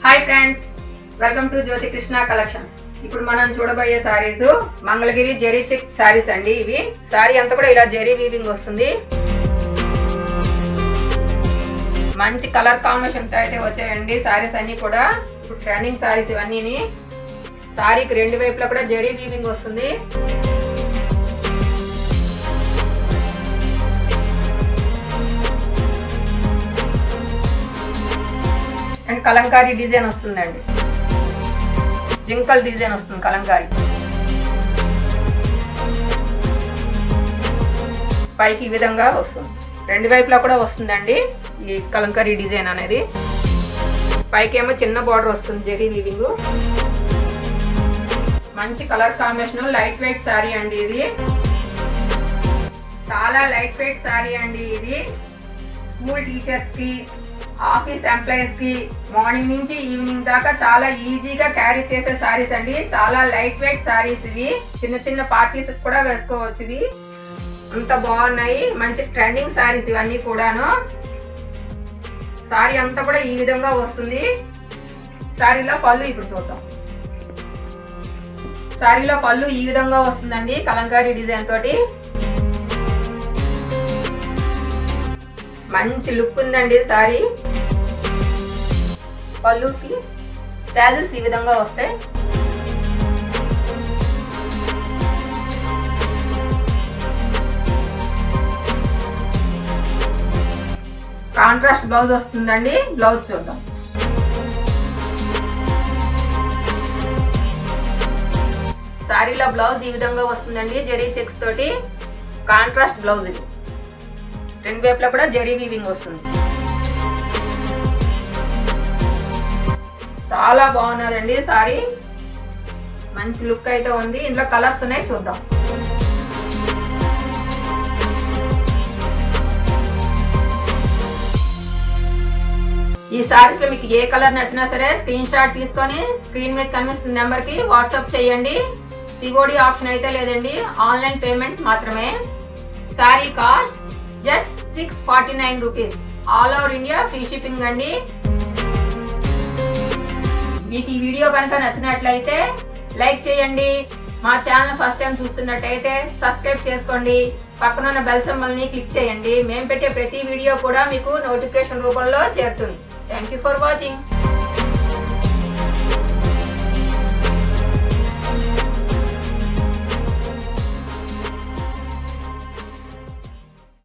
Hi friends, welcome to Jyothi Krishna collections. ఇప్పుడు మనం చూడబోయే sarees Mangalagiri zari checks sarees అండి. ఇవి సారీ అంతా కూడా ఇలా జెరీ వీవింగ్ వస్తుంది. మంచి కలర్ కాంబినేషన్ తో అయితే వచ్చాయండి సారీస్ అన్ని కూడా. ఇప్పుడు ట్రెండింగ్ సారీస్ ఇవన్నీ. సారీకి రెండు వైపులా కూడా జెరీ వీవింగ్ వస్తుంది. అండ్ కలంకారీ డిజైన్ వస్తుందండి. జింకల్ డిజైన్ వస్తుంది కలంకారీ. పైకి ఈ విధంగా వస్తుంది. రెండు వైపులా కూడా వస్తుందండి ఈ కలంకారీ డిజైన్ అనేది. పైకి ఏమో చిన్న బార్డర్ వస్తుంది జెరీ వీవింగ్. మంచి colour combination, light weight sorry అండి ఇది. చాలా లైట్ వెయిట్ సారీ అండి ఇది. స్కూల్ టీచర్స్ కి, ఆఫీస్ ఎంప్లాయీస్ కి మార్నింగ్ నుంచి ఈవినింగ్ దాకా చాలా ఈజీగా క్యారీ చేసే సారీస్ అండి. చాలా లైట్ వెయిట్ సారీస్ ఇవి. చిన్న చిన్న పార్టీస్ కూడా వేసుకోవచ్చు. ఇవి అంత బాగున్నాయి. మంచి ట్రెండింగ్ సారీస్ ఇవన్నీ కూడాను. సారీ అంతా కూడా ఈ విధంగా వస్తుంది. సారీలో పళ్ళు ఇప్పుడు చూద్దాం. సారీలో పళ్ళు ఈ విధంగా వస్తుందండి కలంకారీ డిజైన్ తోటి. మంచి లుక్ ఉందండి సారీ. పళ్ళుకి ట్యాజెస్ ఈ విధంగా వస్తాయి. కాంట్రాస్ట్ బ్లౌజ్ వస్తుందండి. బ్లౌజ్ చూద్దాం. సారీలో బ్లౌజ్ ఈ విధంగా వస్తుందండి జెరీ చెక్స్ తోటి. కాంట్రాస్ట్ బ్లౌజ్ ఇది. రెండు వైపులా కూడా జెరీ వీవింగ్ వస్తుంది. చాలా బాగున్నదండి సారీ. మంచి లుక్ అయితే ఉంది. ఇందులో కలర్స్ ఉన్నాయి, చూద్దాం. ఈ సారీస్ లో మీకు ఏ కలర్ నచ్చినా సరే స్క్రీన్ షాట్ తీసుకొని స్క్రీన్ మీద కనిపిస్తున్న నెంబర్ కి వాట్సాప్ చేయండి. సిఓడి ఆప్షన్ అయితే లేదండి, ఆన్లైన్ పేమెంట్ మాత్రమే. Sorry cost just 649 rupees. All over India free shipping అండి. మీకు ఈ వీడియో కనుక నచ్చినట్లయితే లైక్ చేయండి. మా ఛానల్ ఫస్ట్ టైం చూస్తున్నట్టయితే సబ్స్క్రైబ్ చేసుకోండి. పక్కన ఉన్న బెల్ సింబల్ ని క్లిక్ చేయండి. మేము పెట్టే ప్రతి వీడియో కూడా మీకు నోటిఫికేషన్ రూపంలో చేరుతుంది. Thank you for watching.